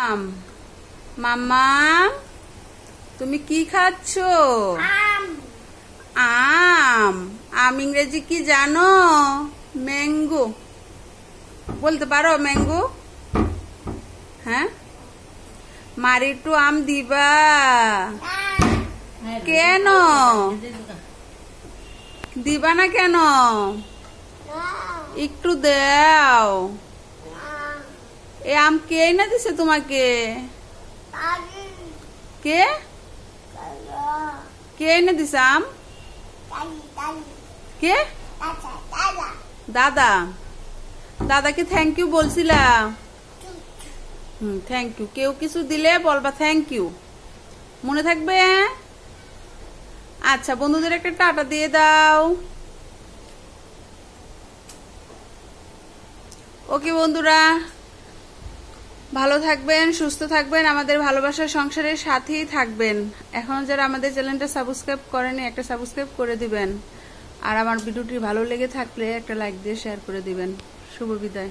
আম মাম্মা তুমি কি খাচ্ছ? আম। আম ইংরেজি কি জানো? ম্যাঙ্গো বলতে পারো? ম্যাঙ্গো। হ্যাঁ, মার একটু আম দিবা? কেন দিবা না? কেন? একটু দাও। এ আম কে এনে দিছে তোমাকে? কে কে এনে দিছে আম? কে? দাদা। দাদাকে থ্যাংক ইউ বলছিলা? Thank you. কেউ কিছু দিলে বলবা থ্যাংক ইউ, মনে থাকবে? আচ্ছা, বন্ধুদের একটা টাটা দিয়ে দাও। ওকে বন্ধুরা, ভালো থাকবেন, সুস্থ থাকবেন, আমাদের ভালোবাসার সংসারের সাথেই থাকবেন। এখন যারা আমাদের চ্যানেলটা সাবস্ক্রাইব করেনি, একটা সাবস্ক্রাইব করে দিবেন। আর আমার ভিডিওটি ভালো লেগে থাকলে একটা লাইক দিয়ে শেয়ার করে দিবেন। শুভ বিদায়।